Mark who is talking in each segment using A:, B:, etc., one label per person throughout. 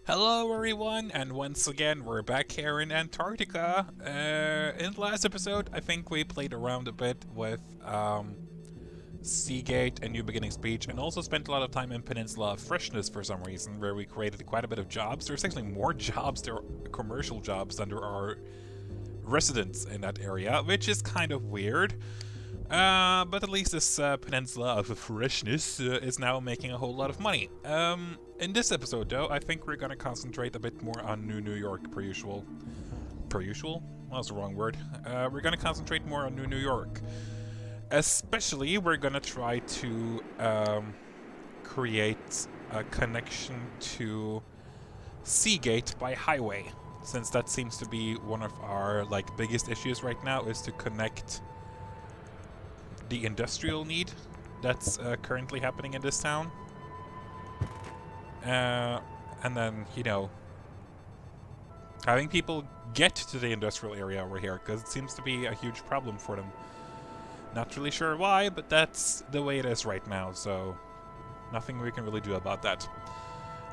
A: Hello everyone, and once again we're back here in Antarctica. In the last episode, I think we played around a bit with Seagate and New Beginnings Beach, and also spent a lot of time in Peninsula of Freshness for some reason, where we created quite a bit of jobs. There's actually more jobs, there are commercial jobs, than there are residents in that area, which is kind of weird. But at least this peninsula of freshness is now making a whole lot of money. In this episode, though, I think we're gonna concentrate a bit more on New York, per usual. Per usual? Well, that's the wrong word. We're gonna concentrate more on New York. Especially, we're gonna try to create a connection to Seagate by highway, since that seems to be one of our biggest issues right now, is to connect the industrial need that's currently happening in this town. And then, having people get to the industrial area over here, because it seems to be a huge problem for them. Not really sure why, but that's the way it is right now, so nothing we can really do about that.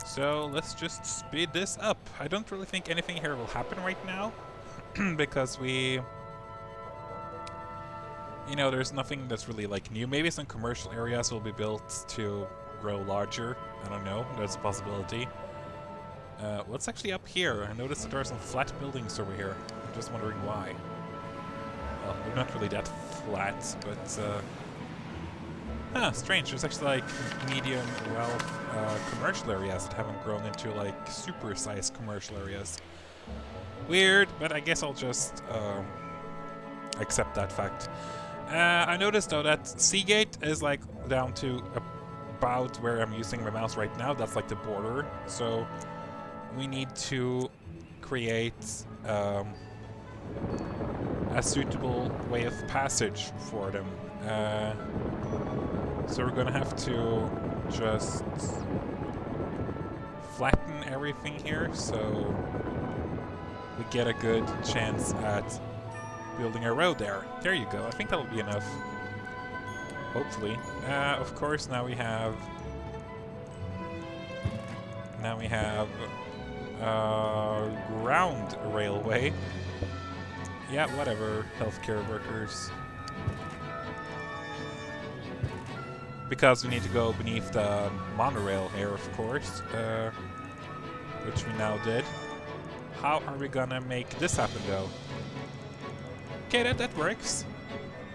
A: So let's just speed this up. I don't really think anything here will happen right now, because there's nothing that's really new. Maybe some commercial areas will be built to grow larger. I don't know. There's a possibility. What's actually up here? I noticed that there are some flat buildings over here. I'm just wondering why. Well, they're not really that flat, but strange. There's actually medium wealth commercial areas that haven't grown into super sized commercial areas. Weird, but I guess I'll just accept that fact. I noticed though that Seagate is down to about where I'm using my mouse right now. That's the border. So we need to create a suitable way of passage for them. So we're gonna have to just flatten everything here so we get a good chance at building a road there. There you go. I think that'll be enough. Hopefully. Of course, now we have ground railway. Yeah, whatever. Healthcare workers. Because we need to go beneath the monorail here, of course, which we now did. How are we gonna make this happen, though? Okay, that works.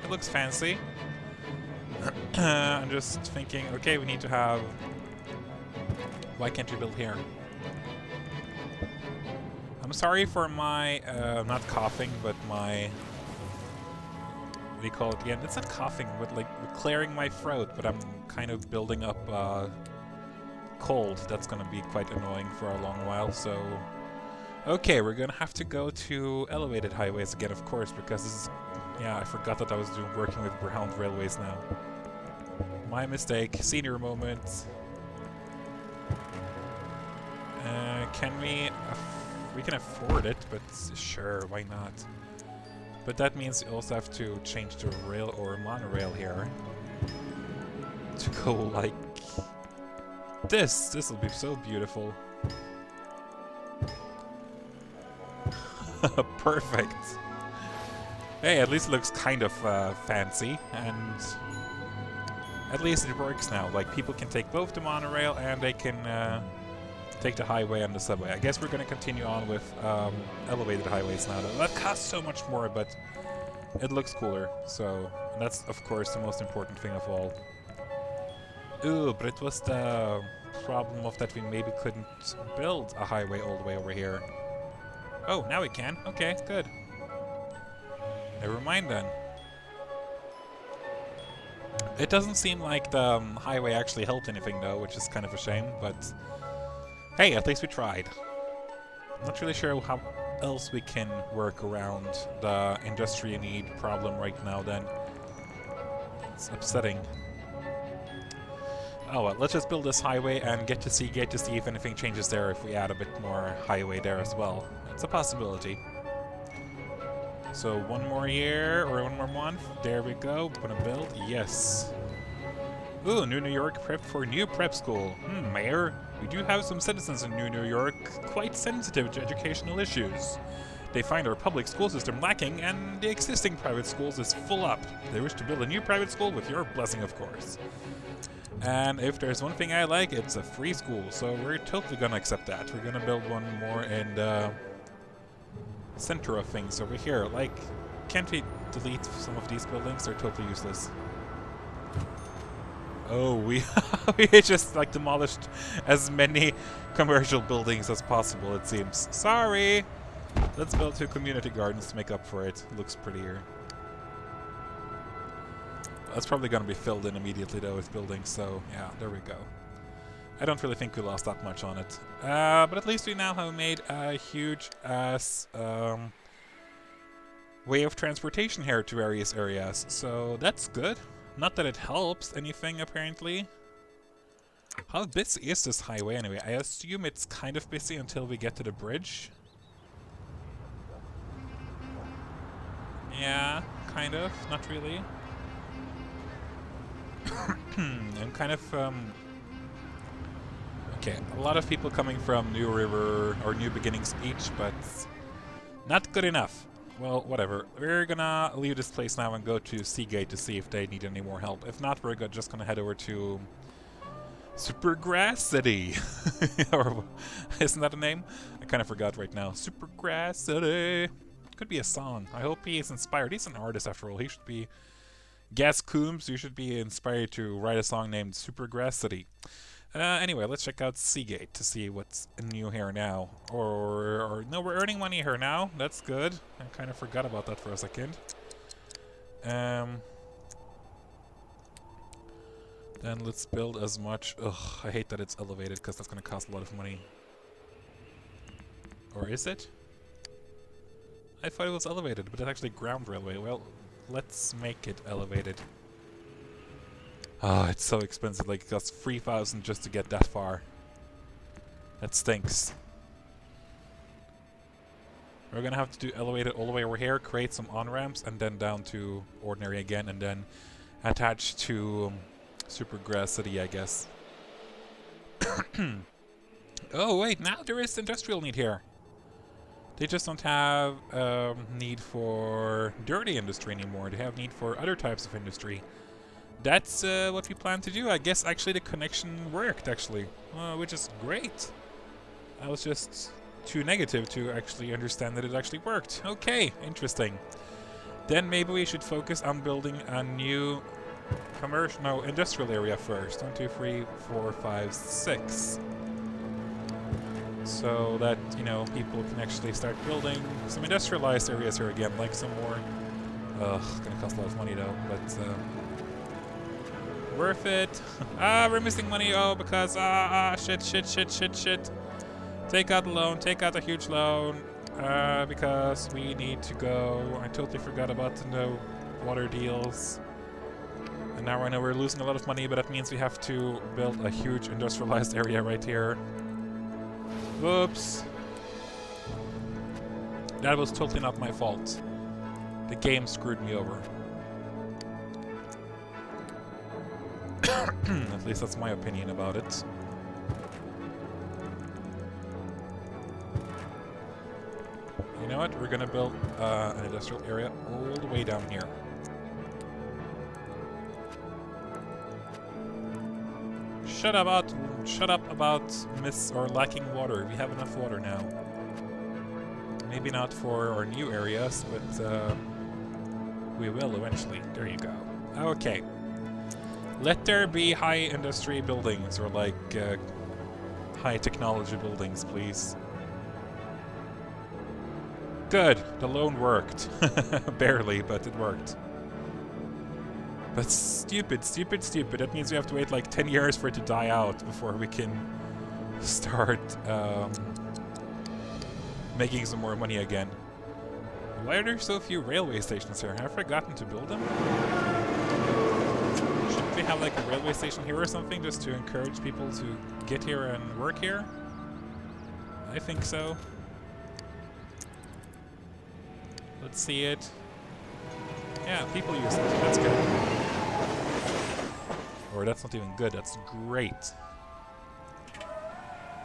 A: It looks fancy. I'm just thinking, okay, we need to have... Why can't you build here? I'm sorry for my, not coughing, but my... What do you call it again? It's not coughing, but clearing my throat, but I'm kind of building up cold. That's gonna be quite annoying for a long while, so... Okay, we're gonna have to go to elevated highways again, of course, because this is... Yeah, I forgot that I was working with ground railways now. My mistake. Senior moment. Can we... we can afford it, but sure, why not? But that means you also have to change the rail or monorail here. To go like... this! This will be so beautiful. Perfect. Hey, at least it looks kind of fancy, and at least it works now. People can take both the monorail and they can take the highway and the subway. I guess we're going to continue on with elevated highways now. That costs so much more, but it looks cooler. So, and that's, of course, the most important thing of all. Ooh, but it was the problem of that we maybe couldn't build a highway all the way over here. Oh, now we can. Okay, good. Never mind then. It doesn't seem like the highway actually helped anything though, which is kind of a shame, but hey, at least we tried. I'm not really sure how else we can work around the industry need problem right now then. It's upsetting. Oh well, let's just build this highway and get to Seagate to see if anything changes there if we add a bit more highway there as well. It's a possibility. So one more year, or one more month. There we go. We're gonna build. Yes. Ooh, New York prep for new prep school. Mayor. We do have some citizens in New York quite sensitive to educational issues. They find our public school system lacking, and the existing private schools is full up. They wish to build a new private school with your blessing, of course. And if there's one thing I like, it's a free school, so we're totally gonna accept that. We're gonna build one more in the center of things over here. Like, can't we delete some of these buildings? They're totally useless. Oh, we just like demolished as many commercial buildings as possible, it seems. Sorry! Let's build 2 community gardens to make up for it. Looks prettier. That's probably going to be filled in immediately though with buildings, so yeah, there we go. I don't really think we lost that much on it. But at least we now have made a huge ass way of transportation here to various areas, so that's good. Not that it helps anything, apparently. How busy is this highway anyway? I assume it's kind of busy until we get to the bridge. Yeah, kind of. Not really. I'm kind of, okay, a lot of people coming from New River or New Beginnings Beach, but not good enough. Well, whatever. We're gonna leave this place now and go to Seagate to see if they need any more help. If not, we're just gonna head over to Supergrass City. Or isn't that a name? I kind of forgot right now. Supergrass City. Could be a song. I hope he is inspired. He's an artist after all. He should be... Gas Coombs, you should be inspired to write a song named Supergrass City. Anyway, let's check out Seagate to see what's new here now. Or no, we're earning money here now. That's good. I kind of forgot about that for a second. Then let's build as much... Ugh, I hate that it's elevated because that's going to cost a lot of money. Or is it? I thought it was elevated, but it's actually ground railway. Well, let's make it elevated. Ah, it's so expensive. Like, it costs 3,000 just to get that far. That stinks. We're gonna have to do elevated all the way over here, create some on-ramps, and then down to ordinary again, and then attach to Supergrass City, I guess. Oh, wait, now there is industrial need here. They just don't have need for dirty industry anymore. They have need for other types of industry. That's what we plan to do. I guess actually the connection worked, actually, which is great. I was just too negative to actually understand that it actually worked. Okay, interesting. Then maybe we should focus on building a new industrial area first. 1, 2, 3, 4, 5, 6. So that, you know, people can actually start building some industrialized areas here again, like some more... Ugh, it's gonna cost a lot of money though, but worth it. We're missing money, because, shit. Take out the loan, take out a huge loan, because we need to go. I totally forgot about the no water deals. And now I know we're losing a lot of money, but that means we have to build a huge industrialized area right here. Whoops. That was totally not my fault. The game screwed me over. At least that's my opinion about it. You know what? We're gonna build an industrial area all the way down here. Shut up about miss or lacking water. We have enough water now. Maybe not for our new areas, but we will eventually. There you go. Okay. Let there be high industry buildings, or like high technology buildings, please. Good. The loan worked. Barely, but it worked. But stupid. That means we have to wait like 10 years for it to die out before we can start making some more money again. Why are there so few railway stations here? Have I forgotten to build them? Shouldn't we have like a railway station here or something just to encourage people to get here and work here? I think so. Let's see it. Yeah, people use it. That's good. Or that's not even good, that's great.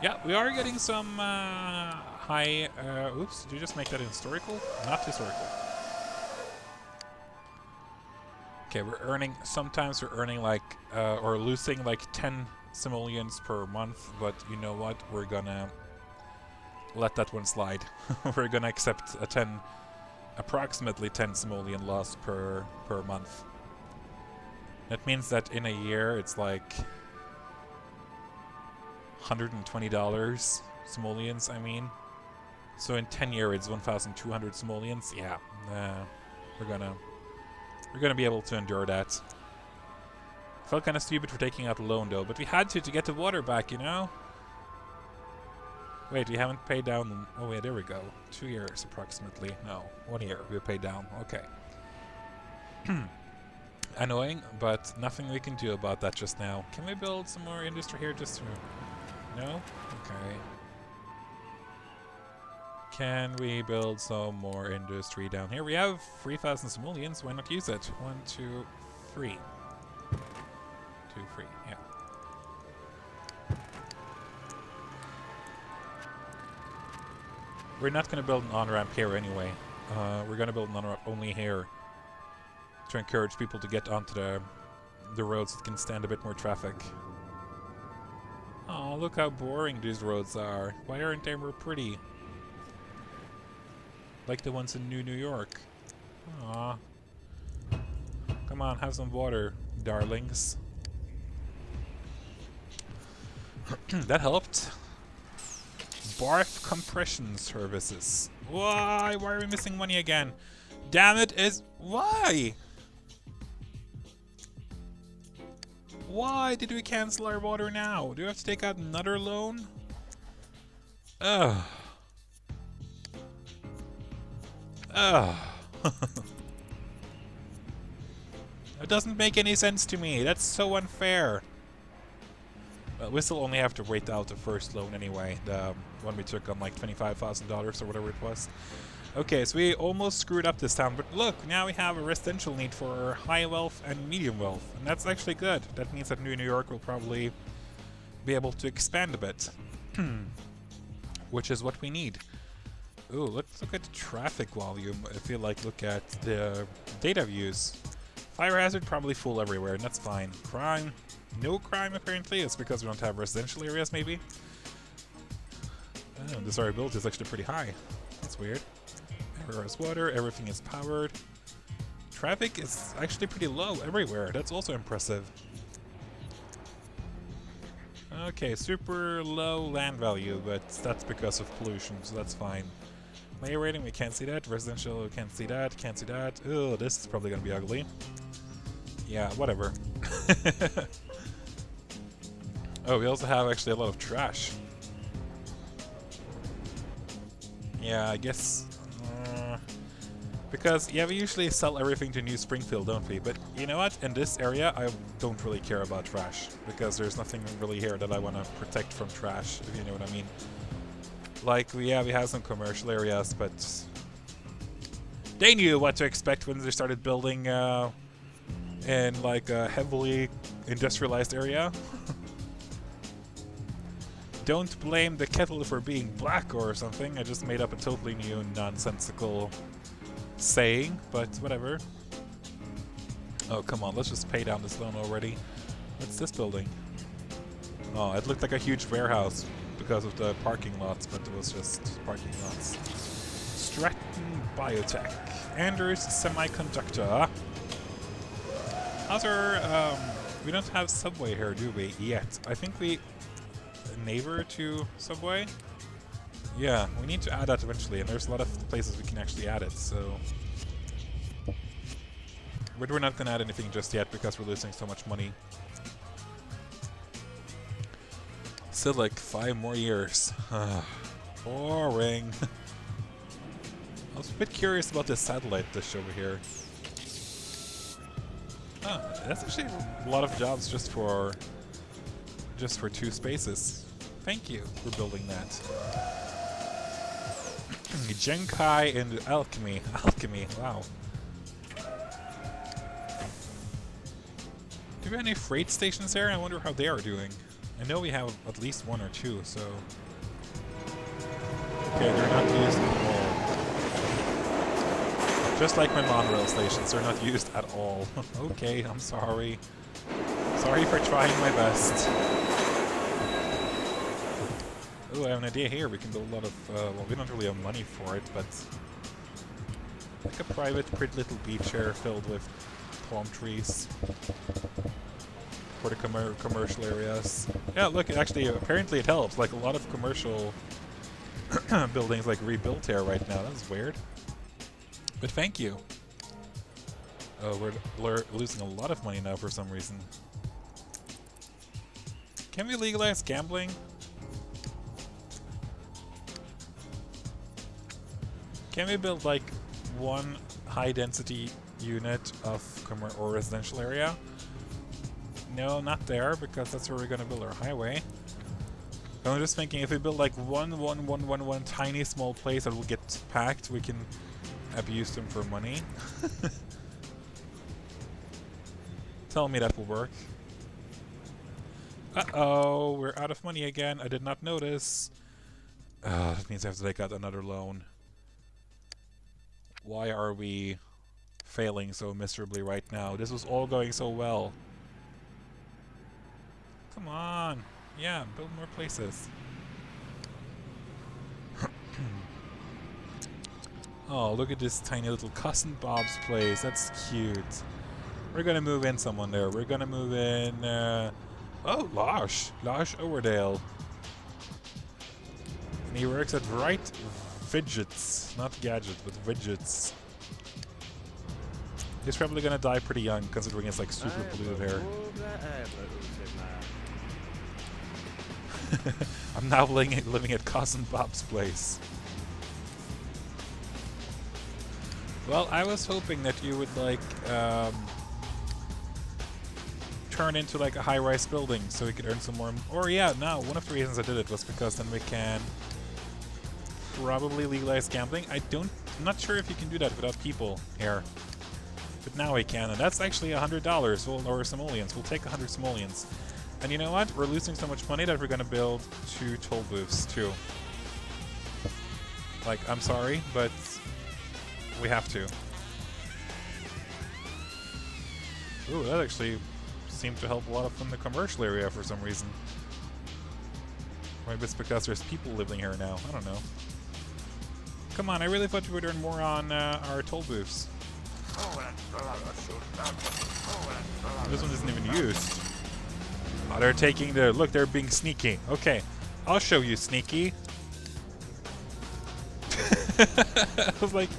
A: Yeah, we are getting some high... oops, did you just make that historical? Not historical. Okay, we're earning... Sometimes we're earning like... or losing like 10 simoleons per month, but you know what? We're gonna let that one slide. We're gonna accept a approximately 10 simoleon loss per month. That means that in a year it's like $120 simoleons, I mean. So in 10 years it's 1,200 simoleons. Yeah, we're gonna be able to endure that. Felt kind of stupid for taking out a loan though, but we had to get the water back, you know? Wait, we haven't paid down... Oh yeah, there we go. 2 years approximately. No, 1 year we paid down. Okay. Annoying, but nothing we can do about that just now. Can we build some more industry here just to... No? Okay. Can we build some more industry down here? We have 3,000 simoleons. Why not use it? 1, 2, 3. 2, 3, yeah. We're not going to build an on-ramp here anyway. We're going to build an on-ramp only here to encourage people to get onto the roads that can stand a bit more traffic. Oh, look how boring these roads are. Why aren't they more pretty? Like the ones in New York. Aw. Come on, have some water, darlings. That helped. Barf compression services. Why? Why are we missing money again? Damn it, why? Why did we cancel our water now? Do we have to take out another loan? Ugh. Ugh. It doesn't make any sense to me. That's so unfair. Well, we still only have to wait out the first loan anyway. The one we took on like $25,000 or whatever it was. Okay, so we almost screwed up this town, but look, now we have a residential need for high wealth and medium wealth, and that's actually good. That means that New York will probably be able to expand a bit, which is what we need. Ooh, let's look at the traffic volume. I feel like look at the data views. Fire hazard probably full everywhere, and that's fine. Crime, no crime apparently. It's because we don't have residential areas, maybe. Oh, desirability is actually pretty high. That's weird. Everywhere is water, everything is powered. Traffic is actually pretty low everywhere. That's also impressive. Okay, super low land value, but that's because of pollution, so that's fine. Layer rating, we can't see that. Residential, we can't see that. Can't see that. Ugh, this is probably gonna be ugly. Yeah, whatever. Oh, we also have actually a lot of trash. Yeah, I guess... because, yeah, we usually sell everything to New Springfield, don't we? But you know what? In this area, I don't really care about trash. Because there's nothing really here that I want to protect from trash, if you know what I mean. Like, yeah, we have some commercial areas, but... they knew what to expect when they started building in, like, a heavily industrialized area. Don't blame the kettle for being black or something. I just made up a totally new nonsensical saying, but whatever. Oh, come on, let's just pay down this loan already. What's this building? Oh, it looked like a huge warehouse because of the parking lots, but it was just parking lots. Stratton Biotech. Anders Semiconductor. Other, we don't have Subway here, do we? Yet. I think we... neighbor to Subway? Yeah, we need to add that eventually, and there's a lot of places we can actually add it, so... but we're not gonna add anything just yet because we're losing so much money. Still like 5 more years. Boring. I was a bit curious about this satellite dish over here. Oh, that's actually a lot of jobs just for 2 spaces. Thank you for building that. Genkai and alchemy. Alchemy, wow. Do we have any freight stations there? I wonder how they are doing. I know we have at least one or two, so... Okay, they're not used at all. Just like my monorail stations, they're not used at all. Okay, I'm sorry. Sorry for trying my best. Oh, I have an idea here. We can build a lot of... well, we don't really have money for it, but... like a private, pretty little beach here filled with palm trees. For the commercial areas. Yeah, look, actually, apparently it helps. Like, a lot of commercial buildings, like, rebuilt here right now. That's weird. But thank you. Oh, we're losing a lot of money now for some reason. Can we legalize gambling? Can we build, like, one high-density unit of or residential area? No, not there, because that's where we're gonna build our highway. I'm just thinking, if we build like one tiny small place that will get packed, we can abuse them for money. Tell me that will work. Uh-oh, we're out of money again. I did not notice. That means I have to take out another loan. Why are we failing so miserably right now? This was all going so well. Come on. Yeah, build more places. Oh, look at this tiny little Cousin Bob's place. That's cute. We're gonna move in someone there. We're gonna move in... oh, Losh. Losh Overdale. And he works at Right Fidgets. Not Gadget, but Widgets. He's probably gonna die pretty young, considering it's like super blue hair. I'm now living at Cousin Bob's place. Well, I was hoping that you would like turn into like a high-rise building so we could earn some more. Or yeah, no, one of the reasons I did it was because then we can probably legalize gambling. I'm not sure if you can do that without people here. But now we can, and that's actually $100 or simoleons. We'll take 100 simoleons. And you know what? We're losing so much money that we're gonna build 2 toll booths too. Like, I'm sorry, but we have to. Ooh, that actually seemed to help a lot from the commercial area for some reason. Maybe it's because there's people living here now. I don't know. Come on, I really thought we would earn more on our toll booths. This one isn't even used. Oh, they're taking the... Look, they're being sneaky. Okay, I'll show you, sneaky. I was like,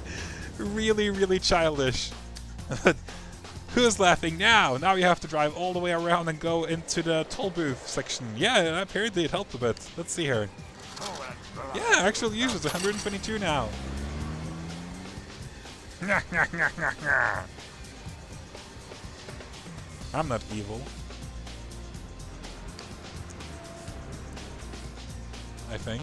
A: really, really childish. Who's laughing now? Now you have to drive all the way around and go into the toll booth section. Yeah, apparently it helped a bit. Let's see here. Yeah, actual users, 122 now. I'm not evil. I think.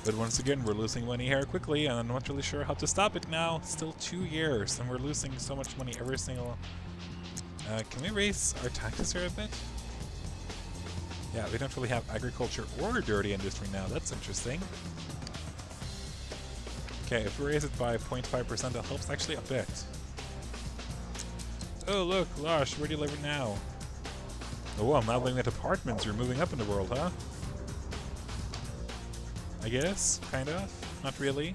A: But once again, we're losing money here quickly, and I'm not really sure how to stop it now. It's still 2 years, and we're losing so much money every single... can we raise our taxes here a bit? Yeah, we don't really have agriculture or dirty industry now. That's interesting. Okay, if we raise it by 0.5%, that helps actually a bit. Oh, look, Lush, where do you live now? Oh, I'm now living at apartments. You're moving up in the world, huh? I guess, kind of. Not really.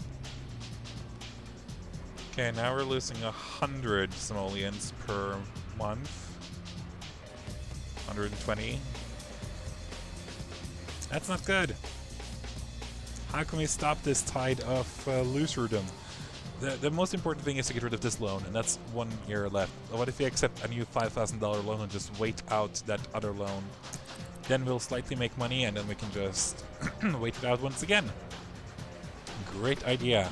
A: Okay, now we're losing 100 simoleons per month. 120. That's not good. How can we stop this tide of loserdom? The most important thing is to get rid of this loan, and that's 1 year left. What if we accept a new $5,000 loan and just wait out that other loan? Then we'll slightly make money, and then we can just wait it out once again. Great idea.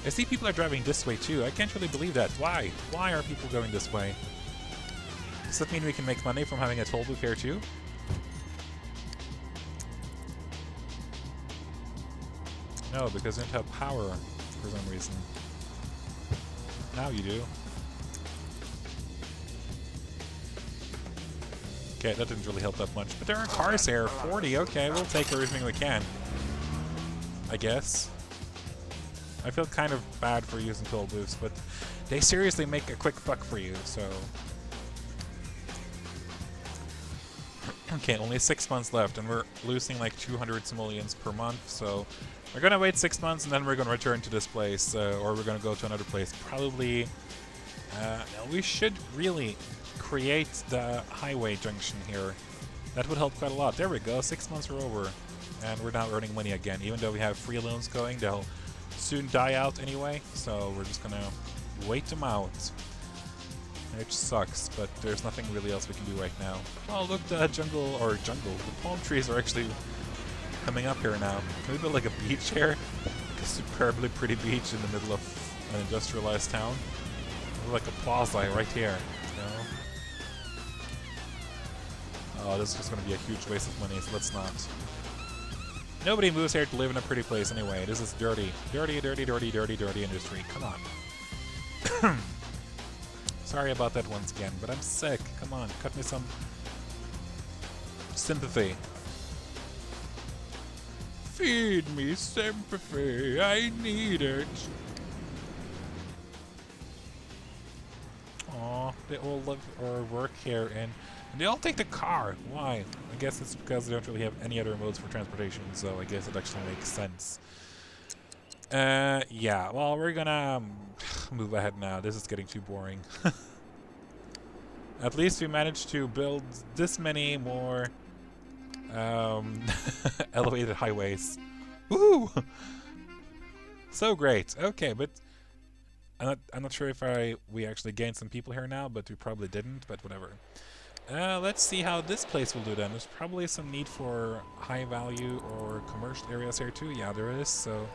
A: I see people are driving this way too. I can't really believe that. Why? Why are people going this way? Does that mean we can make money from having a toll booth here too? No, because you don't have power for some reason. Now you do. Okay, that didn't really help that much. But there are cars here. 40, okay, we'll take everything we can. I guess. I feel kind of bad for using toll booths, but they seriously make a quick buck for you, so... Okay, only 6 months left, and we're losing like 200 simoleons per month, so... We're gonna wait 6 months, and then we're gonna return to this place, or we're gonna go to another place. Probably... no, we should really create the highway junction here. That would help quite a lot. There we go, 6 months are over. And we're now earning money again. Even though we have free loans going, they'll soon die out anyway, so we're just gonna wait them out. Which sucks, but there's nothing really else we can do right now. Oh look, the jungle, the palm trees are actually coming up here now. Can we build like a beach here? Like a superbly pretty beach in the middle of an industrialized town? Like a plaza right here, you know? Oh, this is just gonna be a huge waste of money, so let's not. Nobody moves here to live in a pretty place anyway. This is dirty. Dirty, dirty, dirty, dirty, dirty industry. Come on. Sorry about that once again, but I'm sick. Come on, cut me some sympathy. Feed me sympathy. I need it. Aw, they all live or work here and they all take the car. Why? I guess it's because they don't really have any other modes for transportation, so I guess it actually makes sense. Yeah, well, we're gonna move ahead now. This is getting too boring. At least we managed to build this many more elevated highways. Woo! So great. Okay, but I'm not sure if we actually gained some people here now, but we probably didn't, but whatever. Let's see how this place will do then. There's probably some need for high value or commercial areas here too. Yeah, there is, so...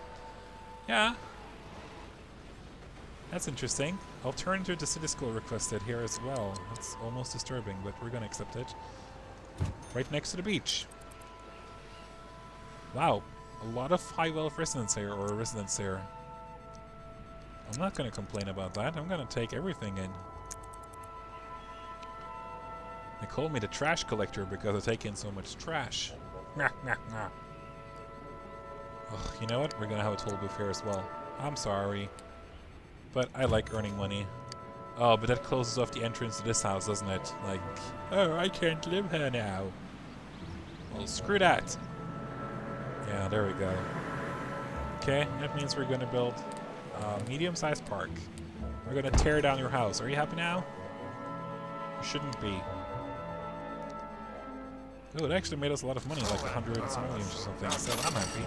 A: Yeah. That's interesting. Alternative to city school requested here as well. That's almost disturbing, but we're gonna accept it. Right next to the beach. Wow. A lot of high wealth residents here, or residents here. I'm not gonna complain about that. I'm gonna take everything in. They call me the trash collector because I take in so much trash. Ugh, you know what? We're gonna have a toll booth here as well. I'm sorry. But I like earning money. Oh, but that closes off the entrance to this house, doesn't it? Like, oh, I can't live here now. Well, screw that. Yeah, there we go. Okay, that means we're gonna build a medium-sized park. We're gonna tear down your house. Are you happy now? You shouldn't be. Oh, it actually made us a lot of money, like 100 simoleons or something, so I'm happy.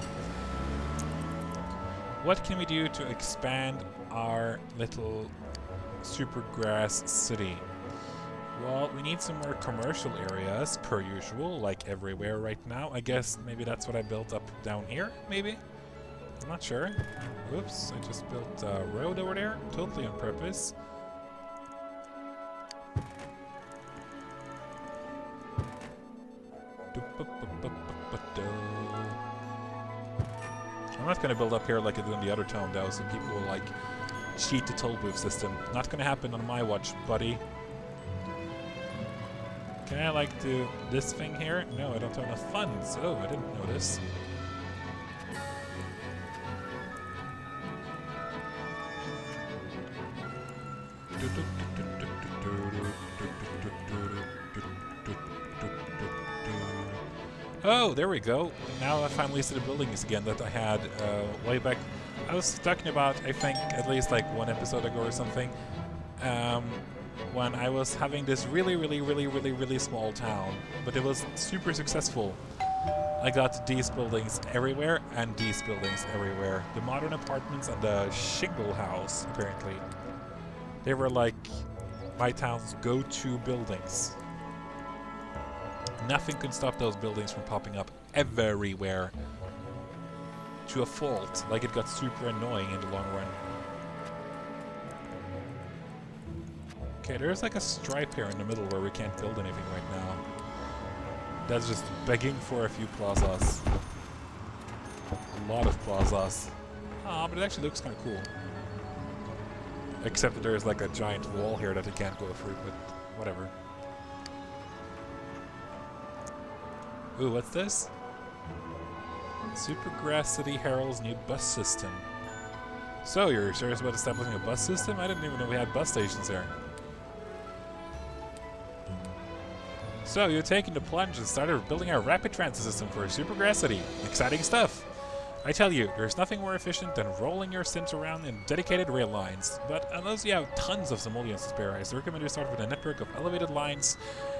A: What can we do to expand our little supergrass city? Well, we need some more commercial areas, per usual, like everywhere right now. I guess maybe that's what I built up down here, maybe? I'm not sure. Whoops, I just built a road over there, totally on purpose. I'm not going to build up here like I did in the other town though, so people will like cheat the toll booth system. Not going to happen on my watch, buddy. Can I like do this thing here? No, I don't have enough funds. Oh, I didn't notice. Oh, there we go. Now I finally see the buildings again that I had way back. I was talking about, I think, at least like one episode ago or something, when I was having this really small town, but it was super successful. I got these buildings everywhere and these buildings everywhere. The modern apartments and the shingle house, apparently. They were like my town's go-to buildings. Nothing could stop those buildings from popping up everywhere. To a fault. Like it got super annoying in the long run. Okay, there's like a stripe here in the middle where we can't build anything right now. That's just begging for a few plazas. A lot of plazas. Ah, but it actually looks kind of cool. Except that there's like a giant wall here that you can't go through, but whatever. Ooh, what's this? Supergrass City Herald's new bus system. So, you're serious about establishing a bus system? I didn't even know we had bus stations here. So, you're taking the plunge and started building a rapid transit system for Supergrass City. Exciting stuff! I tell you, there's nothing more efficient than rolling your sims around in dedicated rail lines. But unless you have tons of simoleons to spare, I recommend you start with a network of elevated lines.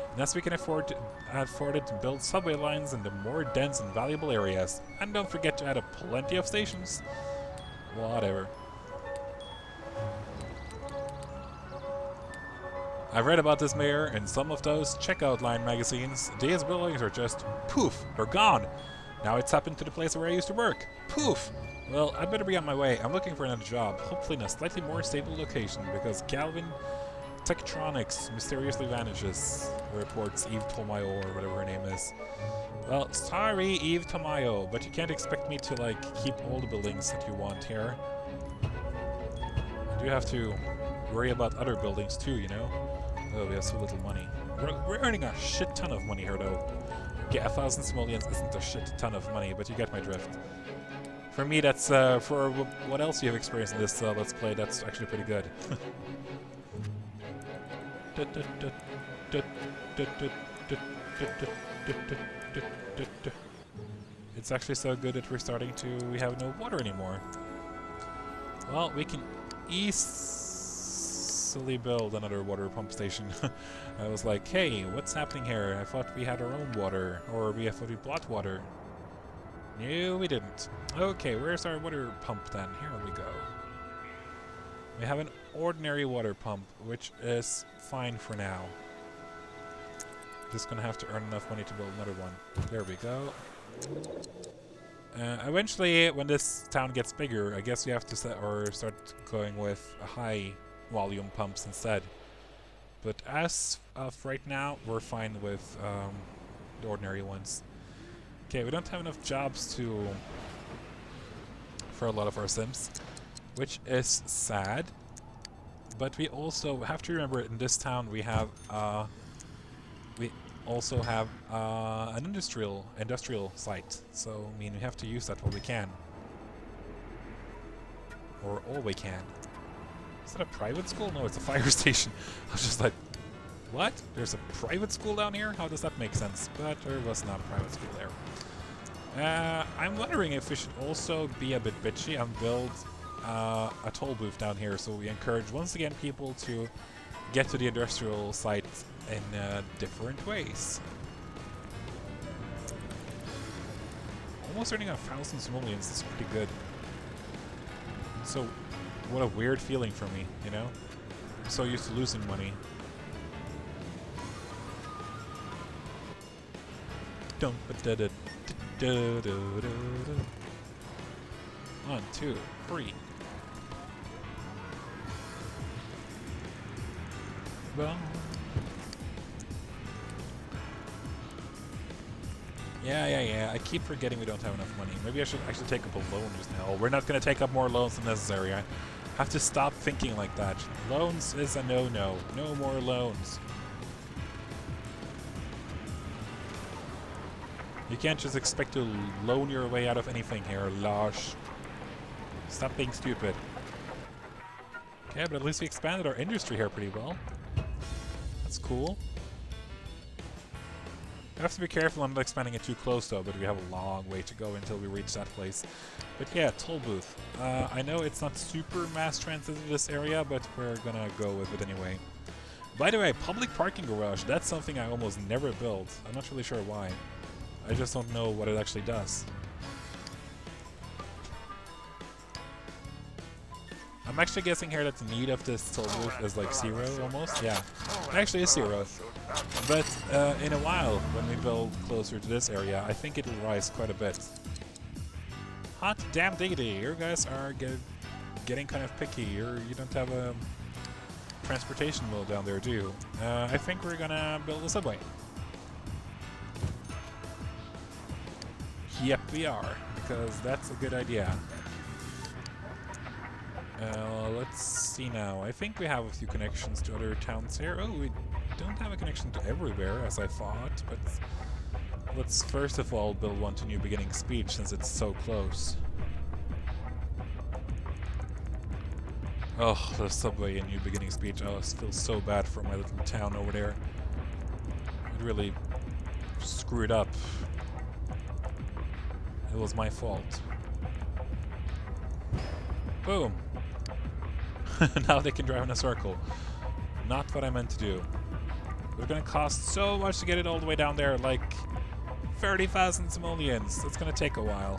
A: And thus we can afford it to build subway lines in the more dense and valuable areas. And don't forget to add up plenty of stations. Whatever. I've read about this, Mayor, in some of those checkout line magazines. These buildings are just poof, they're gone. Now it's happened to the place where I used to work. Poof! Well, I'd better be on my way. I'm looking for another job, hopefully in a slightly more stable location, because Calvin Tektronics mysteriously vanishes, reports Eve Tomayo or whatever her name is. Well, sorry, Eve Tomayo, but you can't expect me to, like, keep all the buildings that you want here. I do have to worry about other buildings too, you know? Oh, we have so little money. We're earning a shit ton of money here, though. Yeah, 1,000 simoleons isn't a shit ton of money, but you get my drift. For me, that's, for what else you have experienced in this Let's Play, that's actually pretty good. It's actually so good that we have no water anymore. Well, we can easily build another water pump station. I was like, hey, what's happening here? I thought we had our own water, or I thought we bought water. No, we didn't. Okay, where's our water pump then? Here we go. We have an ordinary water pump, which is fine for now. Just gonna have to earn enough money to build another one. There we go. Eventually, when this town gets bigger, I guess we have to start going with high volume pumps instead. But as of right now, we're fine with the ordinary ones. Okay, we don't have enough jobs for a lot of our sims, which is sad. But we also have to remember, in this town we also have an industrial site. So I mean, we have to use that while we can, or all we can. Is that a private school? No, it's a fire station. I was just like, what? There's a private school down here? How does that make sense? But there was not a private school there. I'm wondering if we should also be a bit bitchy and build a toll booth down here, so we encourage once again people to get to the industrial site in different ways. Almost earning 1,000 simoleons is pretty good. So, what a weird feeling for me, you know? I'm so used to losing money. Dum da da da da da. 1, 2, 3. Well, yeah. I keep forgetting we don't have enough money. Maybe I should actually take up a loan just now. We're not going to take up more loans than necessary. I have to stop thinking like that. Loans is a no-no. No more loans. You can't just expect to loan your way out of anything here, Lars. Stop being stupid. Okay, but at least we expanded our industry here pretty well. That's cool. I have to be careful I'm not expanding it too close though, but we have a long way to go until we reach that place. But yeah, toll booth. I know it's not super mass transit in this area, but we're gonna go with it anyway. By the way, public parking garage, that's something I almost never build. I'm not really sure why. I just don't know what it actually does. I'm actually guessing here that the need of this toll booth is like 0 almost. Yeah, it actually is 0. But in a while, when we build closer to this area, I think it'll rise quite a bit. Hot damn diggity, you guys are getting kind of picky. You don't have transportation mode down there, do. I think we're gonna build a subway. Yep, we are, because that's a good idea. Let's see now. I think we have a few connections to other towns here. Oh, we don't have a connection to everywhere, as I thought, but let's first of all build one to New Beginning Speech, since it's so close. Oh, the subway in New Beginning Speech. Oh, I feel so bad for my little town over there. It really screwed up. It was my fault. Boom! Now they can drive in a circle. Not what I meant to do. It's gonna cost so much to get it all the way down there, like 30,000 simoleons. It's gonna take a while.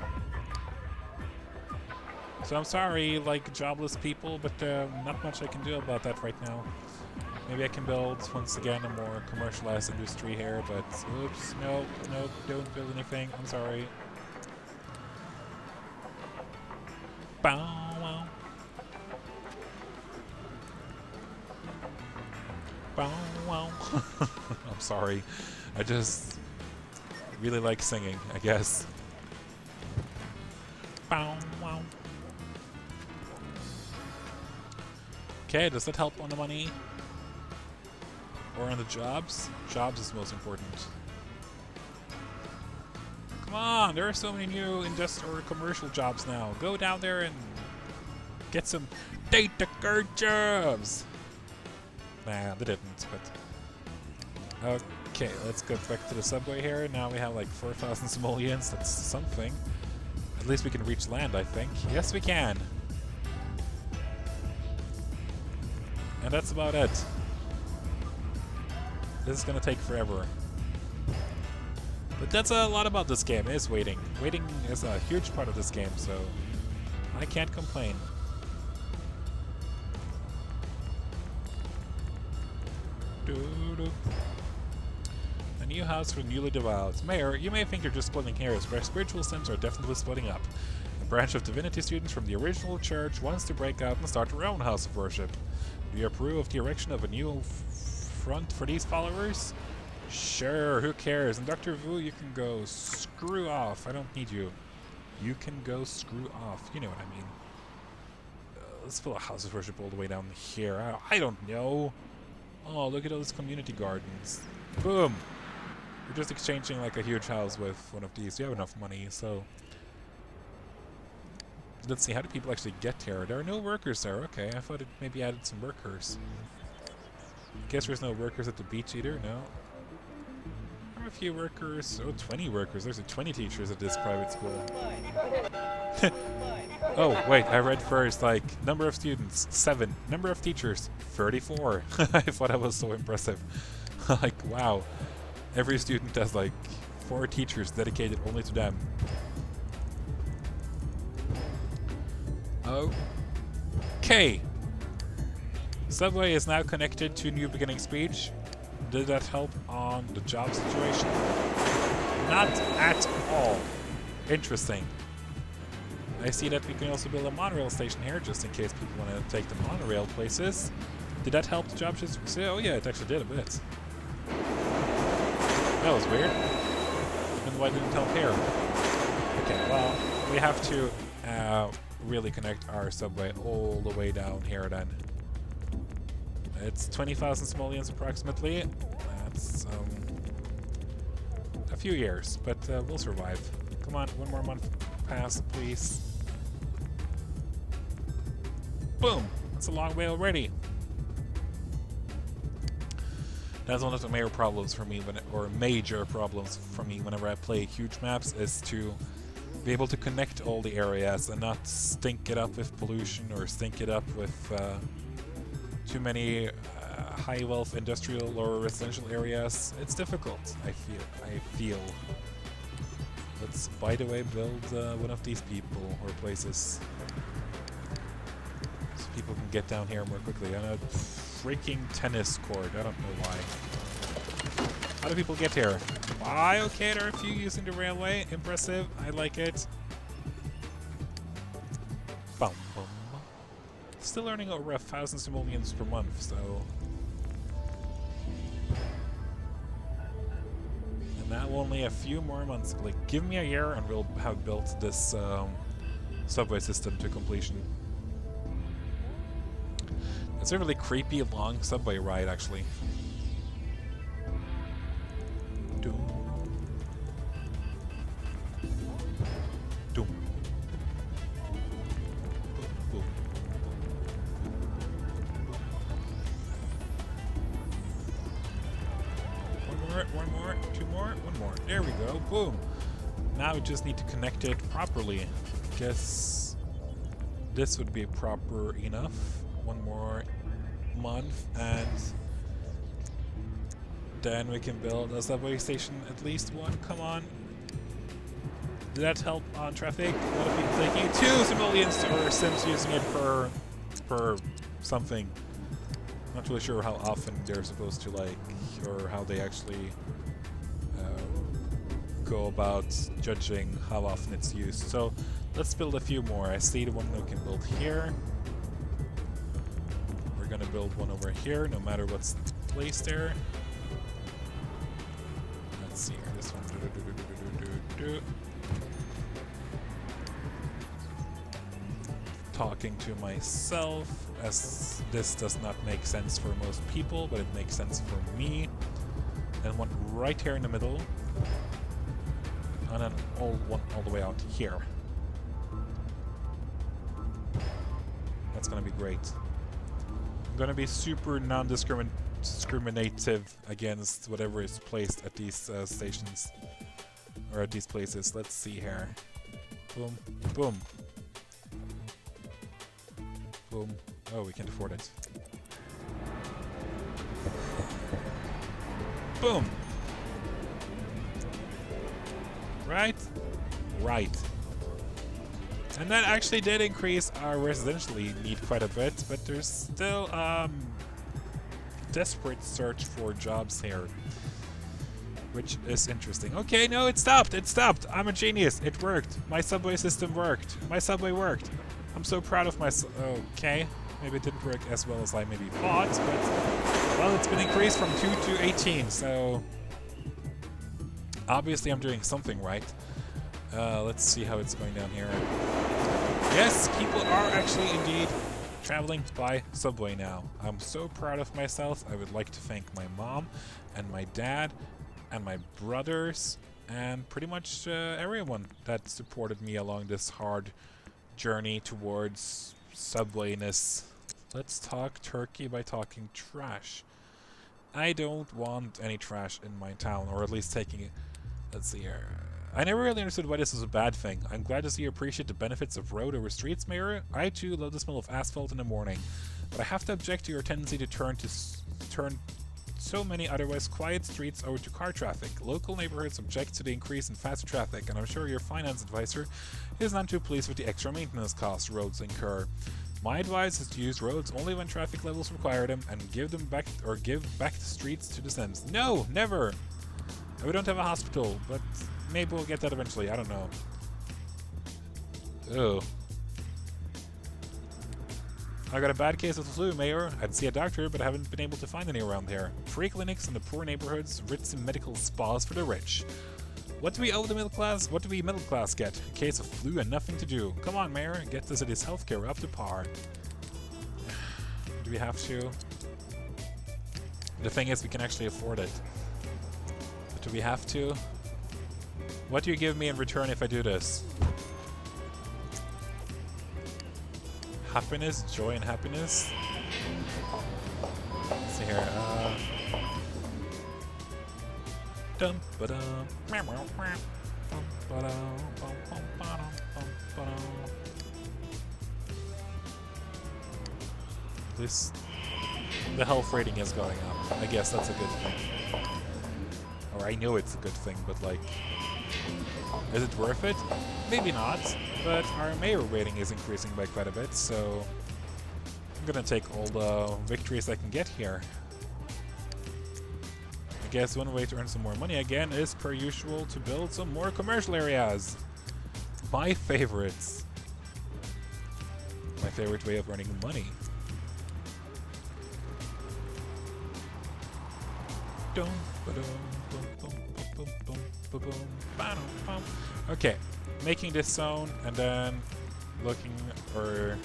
A: So I'm sorry, like, jobless people, but not much I can do about that right now. Maybe I can build, once again, a more commercialized industry here, but oops, no, don't build anything. I'm sorry. Bow wow. Bow wow. I'm sorry. I just really like singing, I guess. Bow wow. Okay, does that help on the money? Or on the jobs? Jobs is most important. Come on, there are so many new industrial or commercial jobs now. Go down there and get some data card jobs! Nah, they didn't, but... Okay, let's go back to the subway here. Now we have like 4,000 simoleons, that's something. At least we can reach land, I think. Yes, we can! And that's about it. This is gonna take forever. But that's a lot about this game, is waiting. Waiting is a huge part of this game, so I can't complain. A new house for newly devout. Mayor, you may think you're just splitting hairs, but our spiritual sims are definitely splitting up. A branch of divinity students from the original church wants to break out and start their own house of worship. Do you approve of the erection of a new front for these followers? Sure, who cares? And Dr. Vu, you can go screw off. I don't need you. You can go screw off. You know what I mean. Let's build a house of worship all the way down here. I don't know. Oh, look at all these community gardens. Boom! We're just exchanging like a huge house with one of these. We have enough money, so... Let's see, how do people actually get here? There are no workers there. Okay, I thought it maybe added some workers. Guess there's no workers at the beach either, no? There are a few workers. Oh, 20 workers. There's 20 teachers at this private school. Oh, wait, I read first, like, number of students, 7. Number of teachers, 34. I thought that was so impressive. Like, wow. Every student has, like, 4 teachers dedicated only to them. Okay. Subway is now connected to New Beginning Speech. Did that help on the job situation? Not at all. Interesting. I see that we can also build a monorail station here, just in case people want to take the monorail places. Did that help the job situation? Oh yeah, it actually did a bit. That was weird. And why didn't it help here? Okay, well, we have to really connect our subway all the way down here then. It's 20,000 simoleons approximately. That's a few years, but we'll survive. Come on, one more month pass, please. Boom! That's a long way already. That's one of the major problems for me, major problems for me whenever I play huge maps, is to be able to connect all the areas and not stink it up with pollution or stink it up with too many high wealth industrial or residential areas. It's difficult, I feel. Let's, by the way, build one of these people or places so people can get down here more quickly. On a freaking tennis court, I don't know why. How do people get here? Why? Okay, there are a few using the railway. Impressive. I like it. Boom, boom. Still earning over 1,000 simoleons per month, so... And now only a few more months. Like, give me a year and we'll have built this subway system to completion. It's a really creepy long subway ride, actually. Doom. Doom. Boom. One more, two more, one more. There we go. Boom. Now we just need to connect it properly. Guess this would be proper enough. One more month and then we can build a subway station, at least one. Come on. Did that help on traffic? A lot of people taking 2 simoleons or Sims using it per something. Not really sure how often they're supposed to like, or how they actually go about judging how often it's used. So let's build a few more. I see the one we can build here. We're gonna build one over here, no matter what's placed there. Let's see here, this one. Talking to myself, as this does not make sense for most people, but it makes sense for me. And one right here in the middle, and then one all the way out here. That's gonna be great. I'm gonna be super non-discriminative against whatever is placed at these stations or at these places. Let's see here. Boom, boom. Boom. Oh, we can't afford it. Boom! Right? Right. And that actually did increase our residential need quite a bit, but there's still desperate search for jobs here. Which is interesting. Okay, no, it stopped! It stopped! I'm a genius! It worked! My subway system worked! My subway worked! I'm so proud of myself. Okay, maybe it didn't work as well as I maybe thought, but well, it's been increased from 2 to 18, so obviously I'm doing something right. Let's see how it's going down here. Yes, people are actually indeed traveling by subway now. I'm so proud of myself. I would like to thank my mom and my dad and my brothers and pretty much everyone that supported me along this hard journey towards subwayness. Let's talk turkey by talking trash. I don't want any trash in my town, or at least taking it. Let's see here. I never really understood why this was a bad thing. I'm glad to see you appreciate the benefits of road over streets, Mayor. I too love the smell of asphalt in the morning, but I have to object to your tendency to turn so many otherwise quiet streets over to car traffic. Local neighborhoods object to the increase in faster traffic, and I'm sure your finance advisor is not too pleased with the extra maintenance costs roads incur. My advice is to use roads only when traffic levels require them, and give back the streets to the Sims. No, never. We don't have a hospital, but maybe we'll get that eventually. I don't know. Oh. I got a bad case of the flu, Mayor. I'd see a doctor, but I haven't been able to find any around here. Free clinics in the poor neighborhoods, ritzy medical spas for the rich. What do we owe the middle class? What do we middle class get? A case of flu and nothing to do. Come on, Mayor, get the city's healthcare up to par. Do we have to? The thing is, we can actually afford it. But do we have to? What do you give me in return if I do this? Happiness, joy and happiness. Let's see here. Dum ba dum. The health rating is going up. I guess that's a good thing. Or I know it's a good thing, but like, is it worth it? Maybe not, but our mayor rating is increasing by quite a bit, so I'm gonna take all the victories I can get here. I guess one way to earn some more money again is, per usual, to build some more commercial areas. My favorites. My my favorite way of earning money. Okay, making this zone and then looking or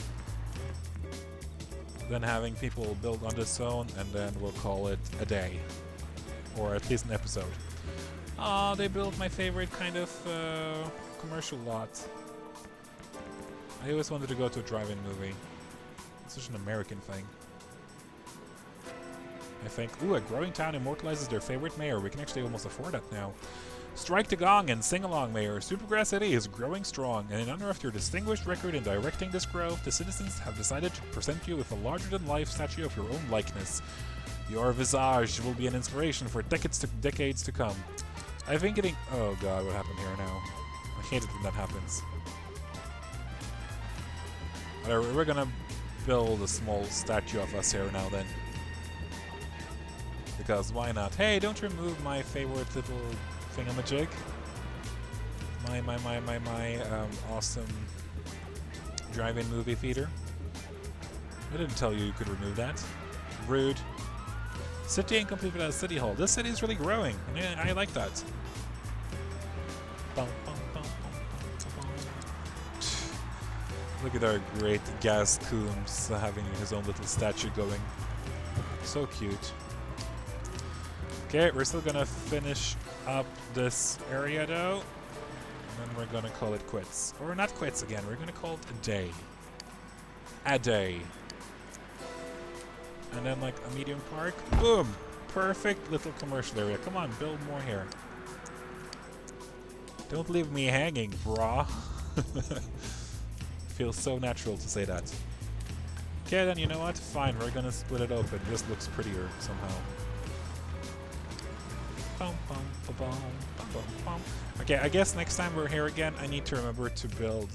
A: then having people build on this zone, and then we'll call it a day, or at least an episode. Ah, they built my favorite kind of commercial lot. I always wanted to go to a drive-in movie. It's such an American thing. I think, ooh, a growing town immortalizes their favorite mayor. We can actually almost afford that now. Strike the gong and sing along, Mayor. Supergrass City is growing strong, and in honor of your distinguished record in directing this growth, the citizens have decided to present you with a larger-than-life statue of your own likeness. Your visage will be an inspiration for decades to come. I've been getting... Oh god, what happened here now? I hate it when that happens. Whatever, we're gonna build a small statue of us here now then. Because why not? Hey, don't remove my favorite little thingamajig. My awesome drive-in movie theater. I didn't tell you could remove that. Rude. City incomplete without a city hall. This city is really growing, and I like that. Look at our great Gas Coombs having his own little statue going. So cute. Okay, we're still gonna finish up this area though, and then we're gonna call it quits. Or not quits again, we're gonna call it a day. A day. And then like a medium park. Boom! Perfect little commercial area. Come on, build more here. Don't leave me hanging, brah. Feels so natural to say that. Okay, then you know what? Fine, we're gonna split it open. This looks prettier somehow. Okay, I guess next time we're here again, I need to remember to build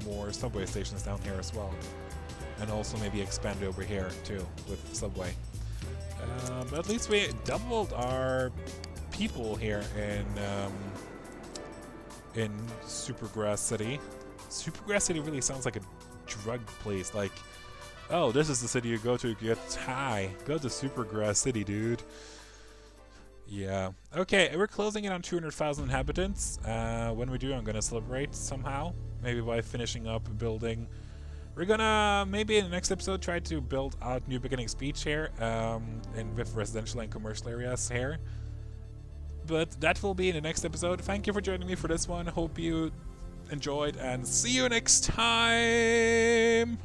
A: more subway stations down here as well. And also maybe expand over here too with subway. But at least we doubled our people here in Supergrass City. Supergrass City really sounds like a drug place. Like, oh, this is the city you go to get high. Go to Supergrass City, dude. Yeah. Okay, we're closing in on 200,000 inhabitants. When we do, I'm gonna celebrate somehow. Maybe by finishing up a building. We're gonna, maybe in the next episode, try to build out New Beginnings Beach here, with residential and commercial areas here. But that will be in the next episode. Thank you for joining me for this one. Hope you enjoyed, and see you next time!